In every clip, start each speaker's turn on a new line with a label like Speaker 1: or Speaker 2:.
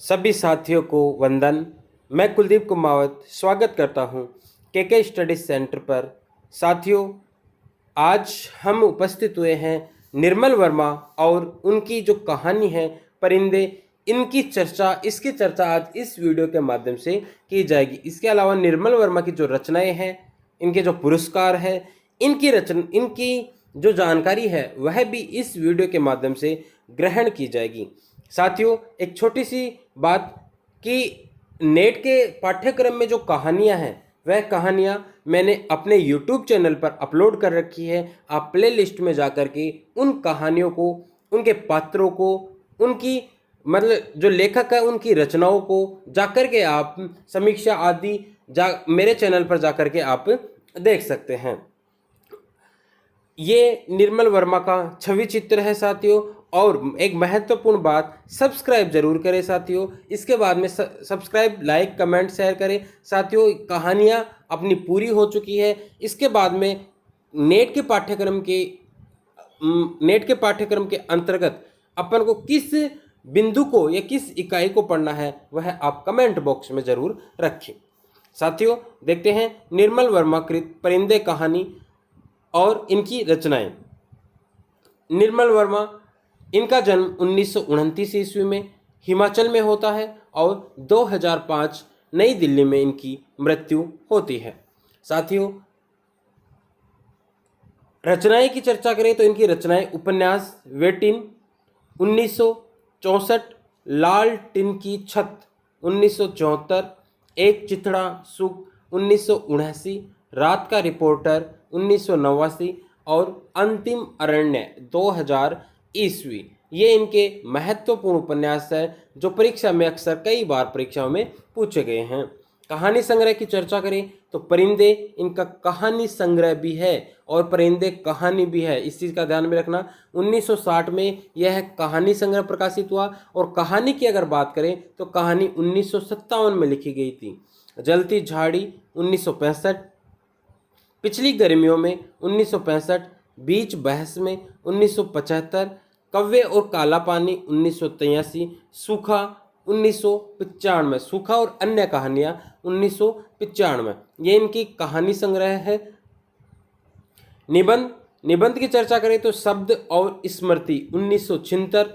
Speaker 1: सभी साथियों को वंदन। मैं कुलदीप कुमावत स्वागत करता हूं के स्टडीज सेंटर पर। साथियों, आज हम उपस्थित हुए हैं निर्मल वर्मा और उनकी जो कहानी है परिंदे, इसकी चर्चा आज इस वीडियो के माध्यम से की जाएगी। इसके अलावा निर्मल वर्मा की जो रचनाएं हैं, इनके जो पुरस्कार है, इनकी जो जानकारी है वह भी इस वीडियो के माध्यम से ग्रहण की जाएगी। साथियों, एक छोटी सी बात कि नेट के पाठ्यक्रम में जो कहानियां हैं वह कहानियां मैंने अपने YouTube चैनल पर अपलोड कर रखी है। आप प्ले लिस्ट में जाकर के उन कहानियों को, उनके पात्रों को, उनकी मतलब जो लेखक है उनकी रचनाओं को जाकर के आप समीक्षा आदि मेरे चैनल पर जाकर के आप देख सकते हैं। ये निर्मल वर्मा का छवि चित्र है साथियों। और एक महत्वपूर्ण बात, सब्सक्राइब जरूर करें साथियों। इसके बाद में सब्सक्राइब, लाइक, कमेंट, शेयर करें साथियों। कहानियाँ अपनी पूरी हो चुकी है। इसके बाद में नेट के पाठ्यक्रम के अंतर्गत अपन को किस बिंदु को या किस इकाई को पढ़ना है वह आप कमेंट बॉक्स में जरूर रखें। साथियों, देखते हैं निर्मल वर्मा कृत परिंदे कहानी और इनकी रचनाएं। निर्मल वर्मा, इनका जन्म 1929 ईस्वी में हिमाचल में होता है और 2005 नई दिल्ली में इनकी मृत्यु होती है। साथियों, रचनाएं की चर्चा करें तो इनकी रचनाएं उपन्यास वेटिन 1964, लाल टिन की छत 1974, एक चिथड़ा सुख 1979, रात का रिपोर्टर 1989 और अंतिम अरण्य 2000 ईस्वी। ये इनके महत्वपूर्ण उपन्यास है जो परीक्षा में अक्सर कई बार परीक्षाओं में पूछे गए हैं। कहानी संग्रह की चर्चा करें तो परिंदे इनका कहानी संग्रह भी है और परिंदे कहानी भी है, इस चीज़ का ध्यान में रखना। 1960 में यह कहानी संग्रह प्रकाशित हुआ और कहानी की अगर बात करें तो कहानी 1957 में लिखी गई थी। जलती झाड़ी 1965, पिछली गर्मियों में 1965, बीच बहस में 1975, कव्वे और काला पानी 1983, सूखा 1995, सूखा और अन्य कहानियां 1995। ये इनकी कहानी संग्रह है। निबंध की चर्चा करें तो शब्द और स्मृति 1976,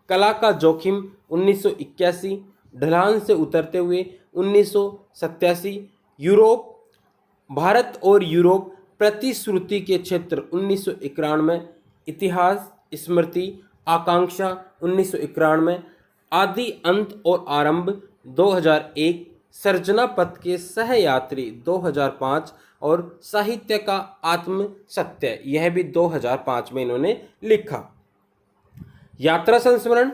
Speaker 1: कला का जोखिम 1981, ढलान से उतरते हुए 1987, यूरोप, भारत और यूरोप प्रतिश्रुति के क्षेत्र 1991, इतिहास, स्मृति, आकांक्षा 1991, आदि अंत और आरंभ 2001, सर्जना पथ के सहयात्री 2005 और साहित्य का आत्म सत्य, यह भी 2005 में इन्होंने लिखा। यात्रा संस्मरण,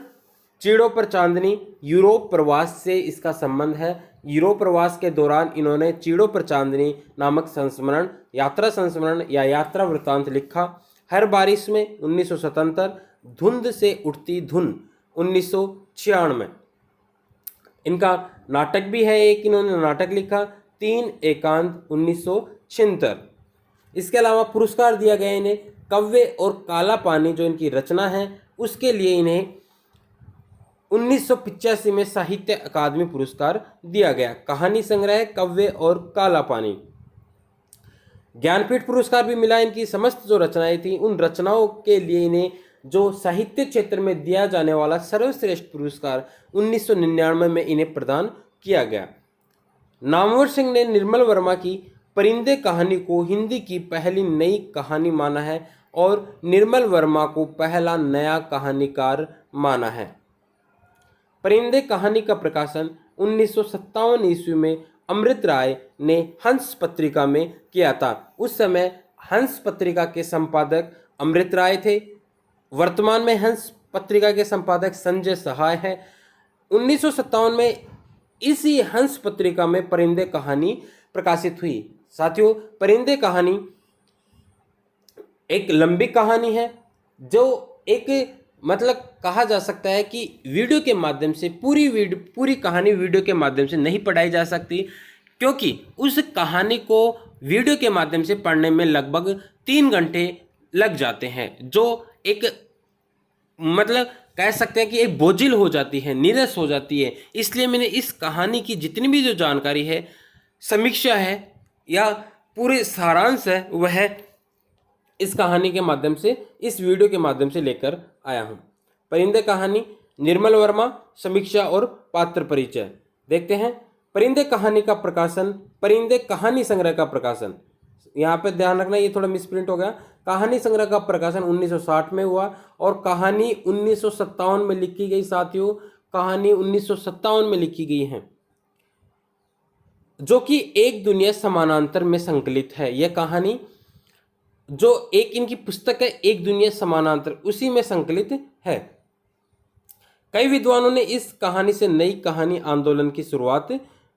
Speaker 1: चीड़ों पर चांदनी, यूरोप प्रवास से इसका संबंध है। यूरोप प्रवास के दौरान इन्होंने चीड़ों पर चांदनी नामक संस्मरण, यात्रा संस्मरण या यात्रा वृत्तांत लिखा। हर बारिश में 1977, धुंध से उठती धुन 1996। इनका नाटक भी है, एक इन्होंने नाटक लिखा, 3 एकांत 1976। इसके अलावा पुरस्कार दिया गया इन्हें कव्वे और काला पानी, जो इनकी रचना है उसके लिए इन्हें 1985 में साहित्य अकादमी पुरस्कार दिया गया। कहानी संग्रह कव्वे और काला पानी। ज्ञानपीठ पुरस्कार भी मिला। इनकी समस्त जो रचनाएं थी उन रचनाओं के लिए इन्हें जो साहित्य क्षेत्र में दिया जाने वाला सर्वश्रेष्ठ पुरस्कार 1999 में इन्हें प्रदान किया गया। नामवर सिंह ने निर्मल वर्मा की परिंदे कहानी को हिंदी की पहली नई कहानी माना है और निर्मल वर्मा को पहला नया कहानीकार माना है। परिंदे कहानी का प्रकाशन 1957 ईस्वी में अमृत राय ने हंस पत्रिका में किया था। उस समय हंस पत्रिका के संपादक अमृत राय थे। वर्तमान में हंस पत्रिका के संपादक संजय सहाय हैं। 1957 में इसी हंस पत्रिका में परिंदे कहानी प्रकाशित हुई। साथियों, परिंदे कहानी एक लंबी कहानी है जो एक मतलब कहा जा सकता है कि वीडियो के माध्यम से पूरी कहानी वीडियो के माध्यम से नहीं पढ़ाई जा सकती, क्योंकि उस कहानी को वीडियो के माध्यम से पढ़ने में लगभग 3 घंटे लग जाते हैं, जो एक मतलब कह सकते हैं कि एक बोझिल हो जाती है, नीरस हो जाती है। इसलिए मैंने इस कहानी की जितनी भी जो जानकारी है, समीक्षा है या पूरे सारांश है, वह इस कहानी के माध्यम से, इस वीडियो के माध्यम से लेकर आया हूँ। परिंदे कहानी, निर्मल वर्मा, समीक्षा और पात्र परिचय। देखते हैं। परिंदे कहानी का प्रकाशन, परिंदे कहानी संग्रह का प्रकाशन, यहाँ पे ध्यान रखना ये थोड़ा मिसप्रिंट हो गया। कहानी संग्रह का प्रकाशन 1960 में हुआ और कहानी 1957 में लिखी गई। साथियों, कहानी 1957 में लिखी गई है, जो कि एक दुनिया समानांतर में संकलित है। यह कहानी जो एक इनकी पुस्तक है, एक दुनिया समानांतर, उसी में संकलित है। कई विद्वानों ने इस कहानी से नई कहानी आंदोलन की शुरुआत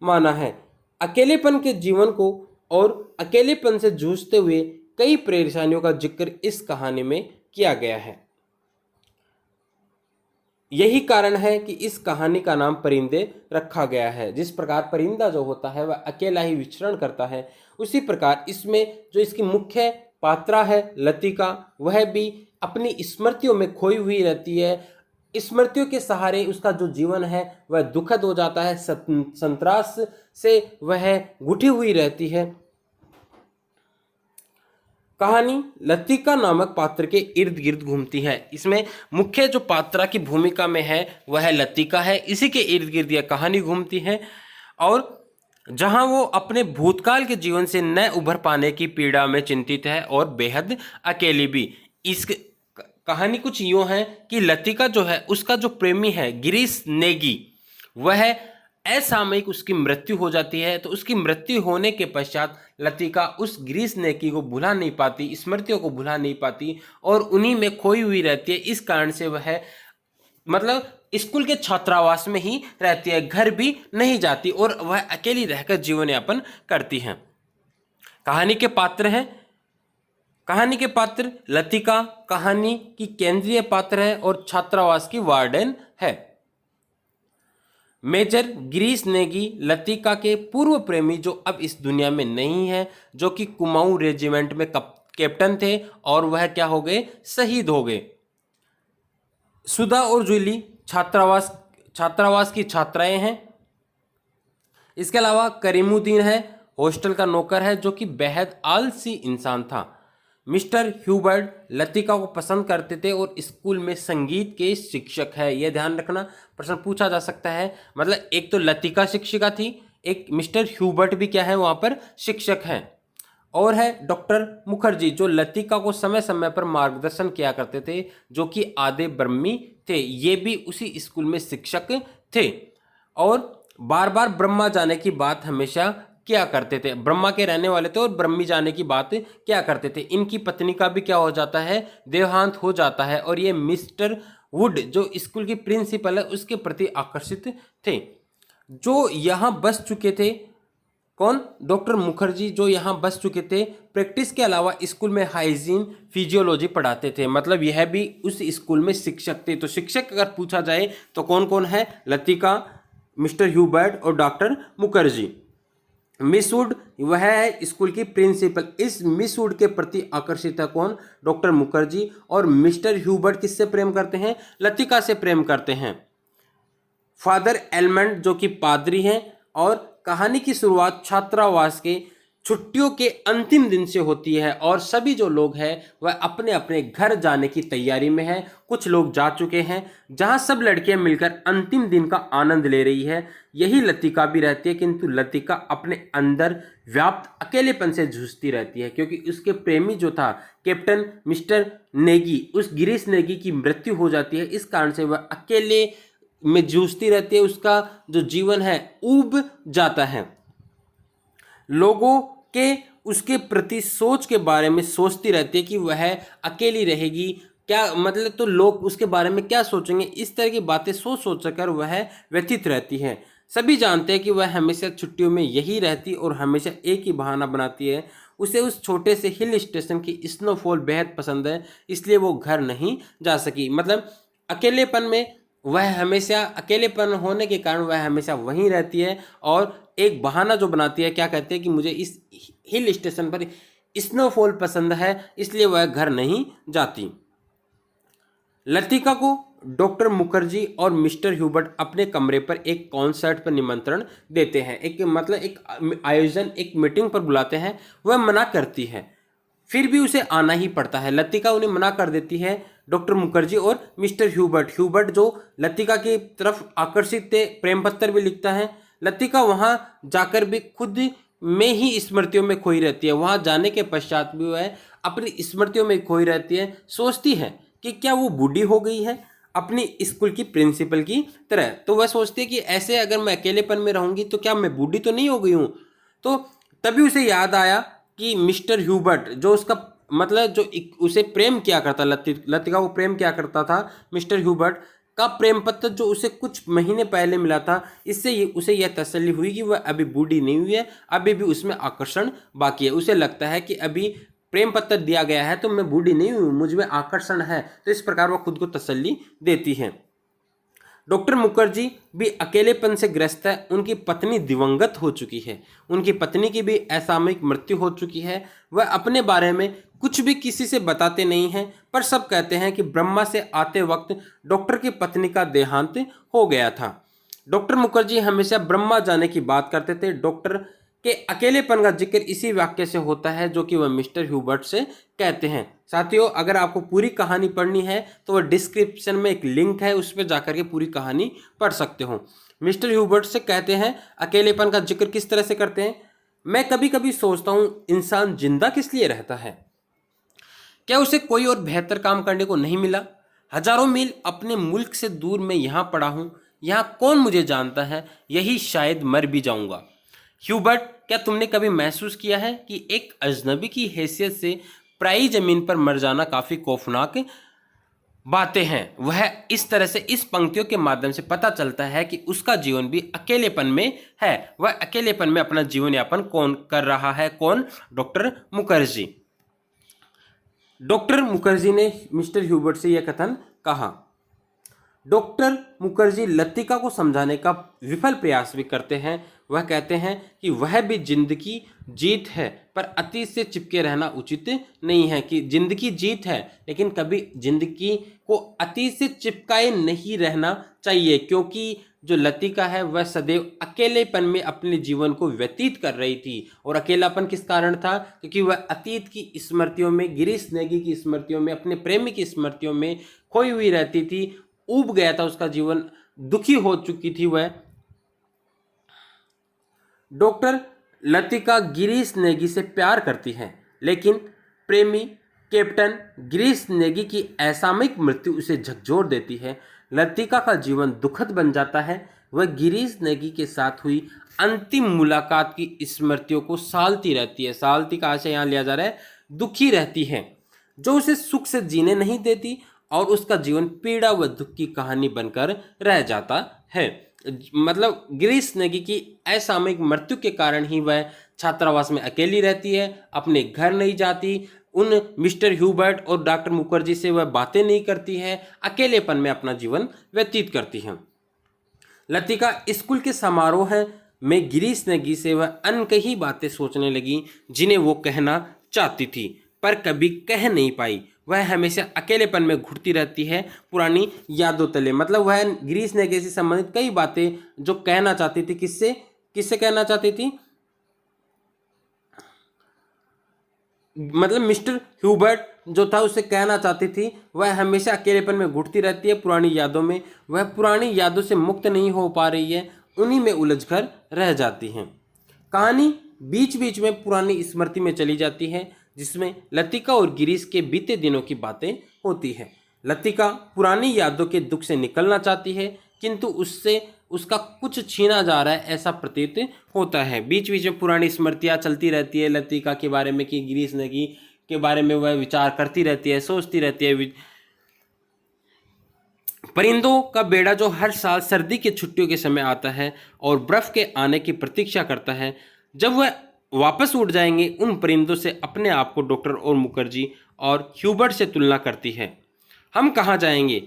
Speaker 1: माना है। अकेलेपन के जीवन को और अकेलेपन से जूझते हुए कई परेशानियों का जिक्र इस कहानी में किया गया है। यही कारण है कि इस कहानी का नाम परिंदे रखा गया है। जिस प्रकार परिंदा जो होता है वह अकेला ही विचरण करता है, उसी प्रकार इसमें जो इसकी मुख्य पात्रा है लतिका, वह भी अपनी स्मृतियों में खोई हुई रहती है। स्मृतियों के सहारे उसका जो जीवन है वह दुखद हो जाता है, संतरास से वह गुठी हुई रहती है। कहानी लतिका नामक पात्र के इर्द गिर्द घूमती है। इसमें मुख्य जो पात्रा की भूमिका में है वह लतिका है, इसी के इर्द गिर्द यह कहानी घूमती है। और जहां वो अपने भूतकाल के जीवन से न उभर पाने की पीड़ा में चिंतित है और बेहद अकेली भी। इस कहानी कुछ यूं है कि लतिका जो है, उसका जो प्रेमी है गिरीश नेगी, वह असामयिक उसकी मृत्यु हो जाती है। तो उसकी मृत्यु होने के पश्चात लतिका उस गिरीश नेगी को भुला नहीं पाती, स्मृतियों को भुला नहीं पाती और उन्हीं में खोई हुई रहती है। इस कारण से वह मतलब स्कूल के छात्रावास में ही रहती है, घर भी नहीं जाती और वह अकेली रहकर जीवन यापन करती है। कहानी के पात्र हैं, कहानी के पात्र लतिका कहानी की केंद्रीय पात्र है और छात्रावास की वार्डन है। मेजर गिरीश नेगी लतिका के पूर्व प्रेमी जो अब इस दुनिया में नहीं है, जो कि कुमाऊं रेजिमेंट में कैप्टन थे और वह क्या हो गए, शहीद हो गए। सुधा और जूली छात्रावास की छात्राएं हैं। इसके अलावा करीमुद्दीन है, हॉस्टल का नौकर है, जो कि बेहद आलसी इंसान था। मिस्टर ह्यूबर्ट लतिका को पसंद करते थे और स्कूल में संगीत के शिक्षक है। यह ध्यान रखना, प्रश्न पूछा जा सकता है। मतलब एक तो लतिका शिक्षिका थी, एक मिस्टर ह्यूबर्ट भी क्या है वहाँ पर शिक्षक हैं। और है डॉक्टर मुखर्जी, जो लतिका को समय समय पर मार्गदर्शन किया करते थे, जो कि आधे ब्रह्मी थे। ये भी उसी स्कूल में शिक्षक थे और बार बार ब्रह्मा जाने की बात हमेशा क्या करते थे। ब्रह्मा के रहने वाले थे और ब्रह्मी जाने की बात क्या करते थे। इनकी पत्नी का भी क्या हो जाता है, देहांत हो जाता है और ये मिस्टर वुड जो स्कूल की प्रिंसिपल है उसके प्रति आकर्षित थे। जो यहाँ बस चुके थे, कौन, डॉक्टर मुखर्जी, जो यहाँ बस चुके थे। प्रैक्टिस के अलावा स्कूल में हाइजीन फिजियोलॉजी पढ़ाते थे, मतलब यह भी उस स्कूल में शिक्षक थे। तो शिक्षक अगर पूछा जाए तो कौन कौन है, लतिका, मिस्टर ह्यूबर्ट और डॉक्टर मुखर्जी। मिस वुड वह है स्कूल की प्रिंसिपल। इस मिस वुड के प्रति आकर्षित है कौन, डॉक्टर मुखर्जी। और मिस्टर ह्यूबर्ट किससे प्रेम करते हैं, लतिका से प्रेम करते हैं। फादर एलमंड जो कि पादरी हैं। और कहानी की शुरुआत छात्रावास के छुट्टियों के अंतिम दिन से होती है और सभी जो लोग हैं वह अपने अपने घर जाने की तैयारी में है। कुछ लोग जा चुके हैं, जहां सब लड़कियां मिलकर अंतिम दिन का आनंद ले रही है। यही लतिका भी रहती है, किंतु लतिका अपने अंदर व्याप्त अकेलेपन से जूझती रहती है, क्योंकि उसके प्रेमी जो था कैप्टन मिस्टर नेगी, उस गिरीश नेगी की मृत्यु हो जाती है। इस कारण से वह अकेले में जूझती रहती है, उसका जो जीवन है ऊब जाता है। लोगों के उसके प्रति सोच के बारे में सोचती रहती है कि वह अकेली रहेगी, क्या मतलब, तो लोग उसके बारे में क्या सोचेंगे, इस तरह की बातें सोच कर वह व्यथित रहती है। सभी जानते हैं कि वह हमेशा छुट्टियों में यही रहती और हमेशा एक ही बहाना बनाती है। उसे उस छोटे से हिल स्टेशन की स्नोफॉल बेहद पसंद है, इसलिए वो घर नहीं जा सकी। मतलब अकेलेपन में वह हमेशा, अकेलेपन होने के कारण वह हमेशा वहीं रहती है और एक बहाना जो बनाती है, क्या कहते हैं कि मुझे इस हिल स्टेशन पर स्नोफॉल पसंद है, इसलिए वह घर नहीं जाती। लतिका को डॉक्टर मुखर्जी और मिस्टर ह्यूबर्ट अपने कमरे पर एक कॉन्सर्ट पर निमंत्रण देते हैं, एक मतलब एक आयोजन, एक मीटिंग पर बुलाते हैं। वह मना करती है, फिर भी उसे आना ही पड़ता है। लतिका उन्हें मना कर देती है। डॉक्टर मुखर्जी और मिस्टर ह्यूबर्ट जो लतिका की तरफ आकर्षित थे, प्रेम पत्र भी लिखता है। लतिका वहां जाकर भी खुद में ही स्मृतियों में खोई रहती है। वहां जाने के पश्चात भी वह अपनी स्मृतियों में खोई रहती है। सोचती है कि क्या वो बूढ़ी हो गई है अपनी स्कूल की प्रिंसिपल की तरह। तो वह सोचती है कि ऐसे अगर मैं अकेलेपन में रहूंगी तो क्या मैं बूढ़ी तो नहीं हो गई हूँ। तो तभी उसे याद आया कि मिस्टर ह्यूबर्ट जो उसका मतलब जो उसे प्रेम किया करता, लतिका को प्रेम किया करता था, मिस्टर ह्यूबर्ट का प्रेम पत्र जो उसे कुछ महीने पहले मिला था, इससे उसे यह तसल्ली हुई कि वह अभी बूढ़ी नहीं हुई है, अभी भी उसमें आकर्षण बाकी है। उसे लगता है कि अभी प्रेम पत्र दिया गया है तो मैं बूढ़ी नहीं हुई, मुझ में आकर्षण है। तो इस प्रकार वह खुद को तसल्ली देती है। डॉक्टर मुखर्जी भी अकेलेपन से ग्रस्त है। उनकी पत्नी दिवंगत हो चुकी है, उनकी पत्नी की भी असामयिक मृत्यु हो चुकी है। वह अपने बारे में कुछ भी किसी से बताते नहीं हैं, पर सब कहते हैं कि ब्रह्मा से आते वक्त डॉक्टर की पत्नी का देहांत हो गया था। डॉक्टर मुखर्जी हमेशा ब्रह्मा जाने की बात करते थे। डॉक्टर के अकेलेपन का जिक्र इसी वाक्य से होता है जो कि वह मिस्टर ह्यूबर्ट से कहते हैं। साथियों, अगर आपको पूरी कहानी पढ़नी है तो वह डिस्क्रिप्शन में एक लिंक है, उस पर जाकर के पूरी कहानी पढ़ सकते हो। मिस्टर ह्यूबर्ट से कहते हैं, अकेलेपन का जिक्र किस तरह से करते हैं। मैं कभी कभी सोचता हूँ, इंसान जिंदा किस लिए रहता है? क्या उसे कोई और बेहतर काम करने को नहीं मिला? हजारों मील अपने मुल्क से दूर मैं यहाँ पड़ा हूँ, यहाँ कौन मुझे जानता है, यही शायद मर भी जाऊंगा। ह्यूबर्ट, क्या तुमने कभी महसूस किया है कि एक अजनबी की हैसियत से पराई जमीन पर मर जाना काफी खौफनाक बातें हैं? वह इस तरह से इस पंक्तियों के माध्यम से पता चलता है कि उसका जीवन भी अकेलेपन में है। वह अकेलेपन में अपना जीवन यापन कौन कर रहा है? कौन? डॉक्टर मुखर्जी। डॉक्टर मुखर्जी ने मिस्टर ह्यूबर्ट से यह कथन कहा। डॉक्टर मुखर्जी लतिका को समझाने का विफल प्रयास भी करते हैं। वह कहते हैं कि वह भी जिंदगी जीत है, पर अतीत से चिपके रहना उचित नहीं है। कि जिंदगी जीत है, लेकिन कभी जिंदगी को अतीत से चिपकाए नहीं रहना चाहिए, क्योंकि जो लतिका है वह सदैव अकेलेपन में अपने जीवन को व्यतीत कर रही थी। और अकेलापन किस कारण था? क्योंकि वह अतीत की स्मृतियों में, गिरीश नेगी की स्मृतियों में, अपने प्रेमी की स्मृतियों में खोई हुई रहती थी। ऊब गया था उसका जीवन, दुखी हो चुकी थी वह। डॉक्टर लतिका गिरीश नेगी से प्यार करती है, लेकिन प्रेमी कैप्टन गिरीश नेगी की असामयिक मृत्यु उसे झकझोर देती है। लतिका का जीवन दुखद बन जाता है। वह गिरीश नेगी के साथ हुई अंतिम मुलाकात की स्मृतियों को सालती रहती है। सालती का आशय यहाँ लिया जा रहा है दुखी रहती है, जो उसे सुख से जीने नहीं देती, और उसका जीवन पीड़ा व दुख की कहानी बनकर रह जाता है। मतलब गिरीश नेगी की असामयिक मृत्यु के कारण ही वह छात्रावास में अकेली रहती है, अपने घर नहीं जाती, उन मिस्टर ह्यूबर्ट और डॉक्टर मुखर्जी से वह बातें नहीं करती है, अकेलेपन में अपना जीवन व्यतीत करती है। लतिका स्कूल के समारोह में गिरीश नेगी से वह अनकही बातें सोचने लगी जिन्हें वो कहना चाहती थी, पर कभी कह नहीं पाई। वह हमेशा अकेलेपन में घुटती रहती है, पुरानी यादों तले। मतलब वह गिरीश नेगी से संबंधित कई बातें जो कहना चाहती थी, किससे कहना चाहती थी? मतलब मिस्टर ह्यूबर्ट जो था उससे कहना चाहती थी। वह हमेशा अकेलेपन में घुटती रहती है, पुरानी यादों में। वह पुरानी यादों से मुक्त नहीं हो पा रही है, उन्हीं में उलझकर रह जाती हैं। कहानी बीच बीच में पुरानी स्मृति में चली जाती है, जिसमें लतिका और गिरीश के बीते दिनों की बातें होती है। लतिका पुरानी यादों के दुख से निकलना चाहती है, किंतु उससे उसका कुछ छीना जा रहा है ऐसा प्रतीत होता है। बीच बीच में पुरानी स्मृतियाँ चलती रहती है लतिका के बारे में, कि गिरीश नेगी के बारे में वह विचार करती रहती है, सोचती रहती है। परिंदों का बेड़ा जो हर साल सर्दी की छुट्टियों के समय आता है और बर्फ के आने की प्रतीक्षा करता है, जब वह वापस उड़ जाएंगे, उन परिंदों से अपने आप को डॉक्टर और मुखर्जी और ह्यूबर्ट से तुलना करती है। हम कहाँ जाएंगे,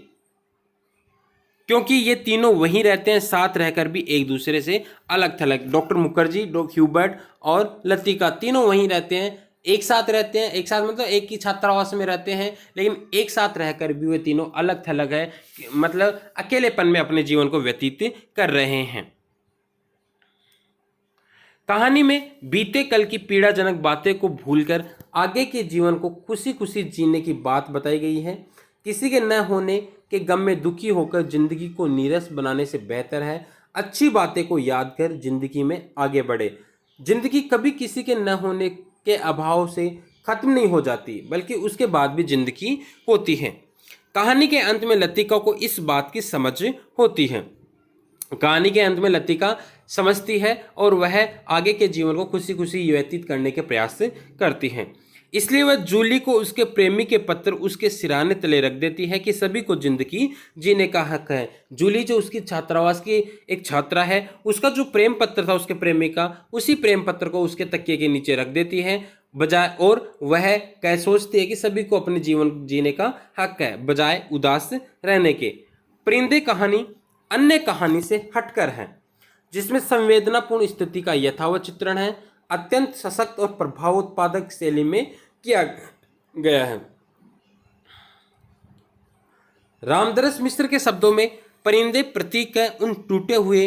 Speaker 1: क्योंकि ये तीनों वहीं रहते हैं, साथ रहकर भी एक दूसरे से अलग थलग। डॉक्टर मुखर्जी, ह्यूबर्ट और लतिका तीनों वहीं रहते हैं, एक साथ रहते हैं, एक साथ मतलब एक ही छात्रावास में रहते हैं, लेकिन एक साथ रहकर भी वे तीनों अलग थलग है, मतलब अकेलेपन में अपने जीवन को व्यतीत कर रहे हैं। कहानी में बीते कल की पीड़ाजनक बातें को भूलकर आगे के जीवन को खुशी खुशी जीने की बात बताई गई है। किसी के न होने के गम में दुखी होकर जिंदगी को नीरस बनाने से बेहतर है अच्छी बातें को याद कर जिंदगी में आगे बढ़े। जिंदगी कभी किसी के न होने के अभाव से खत्म नहीं हो जाती, बल्कि उसके बाद भी जिंदगी होती है। कहानी के अंत में लतिका को इस बात की समझ होती है। कहानी के अंत में लतिका समझती है और वह आगे के जीवन को खुशी खुशी व्यतीत करने के प्रयास करती है। इसलिए वह जूली को उसके प्रेमी के पत्र उसके सिराने तले रख देती है कि सभी को जिंदगी जीने का हक है। जूली जो उसकी छात्रावास की एक छात्रा है, उसका जो प्रेम पत्र था उसके प्रेमी का, उसी प्रेम पत्र को उसके तकिए के नीचे रख देती है बजाय, और वह कह सोचती है कि सभी को अपने जीवन जीने का हक है बजाय उदास रहने के। परिंदे कहानी अन्य कहानी से हटकर है, जिसमें संवेदनापूर्ण स्थिति का यथावत चित्रण है, अत्यंत सशक्त और प्रभावोत्पादक शैली में किया गया है। रामदरस मिश्र के शब्दों में परिंदे प्रतीक है उन टूटे हुए,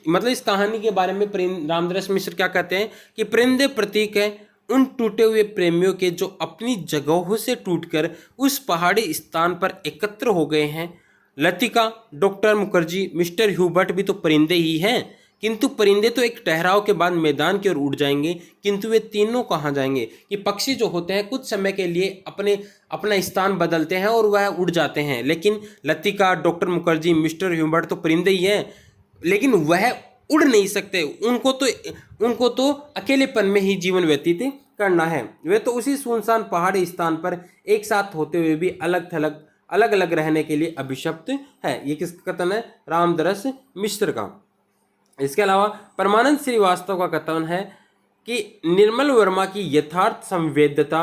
Speaker 1: मतलब इस कहानी के बारे में रामदरस मिश्र क्या कहते हैं कि परिंदे प्रतीक है उन टूटे हुए प्रेमियों के जो अपनी जगहों से टूटकर उस पहाड़ी स्थान पर एकत्र हो गए हैं। Latika, doctor Mukherjee, mister Hubert भी तो परिंदे ही हैं, किंतु परिंदे तो एक ठहराव के बाद मैदान की ओर उड़ जाएंगे, किंतु वे तीनों कहाँ जाएंगे कि पक्षी जो होते हैं कुछ समय के लिए अपना स्थान बदलते हैं और वह उड़ जाते हैं, लेकिन Latika, doctor Mukherjee, mister Hubert तो परिंदे ही हैं, लेकिन वह उड़ नहीं सकते। उनको तो अकेलेपन में ही जीवन व्यतीत करना है। वे तो उसी सुनसान पहाड़ी स्थान पर एक साथ होते हुए भी अलग अलग रहने के लिए अभिशप्त है। ये किसका कथन है? रामदरस मिश्र का। इसके अलावा परमानंद श्रीवास्तव का कथन है कि निर्मल वर्मा की यथार्थ संवेद्यता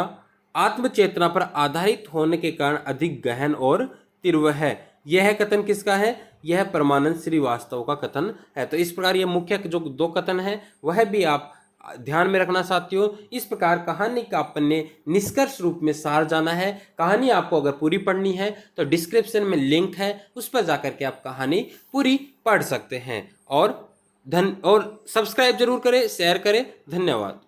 Speaker 1: आत्मचेतना पर आधारित होने के कारण अधिक गहन और तीव्र है। यह कथन किसका है? यह परमानंद श्रीवास्तव का कथन है। तो इस प्रकार ये मुख्य जो दो कथन है वह भी आप ध्यान में रखना साथियों। इस प्रकार कहानी का अपन ने निष्कर्ष रूप में सार जाना है। कहानी आपको अगर पूरी पढ़नी है तो डिस्क्रिप्शन में लिंक है, उस पर जाकर के आप कहानी पूरी पढ़ सकते हैं। और सब्सक्राइब जरूर करें, शेयर करें। धन्यवाद।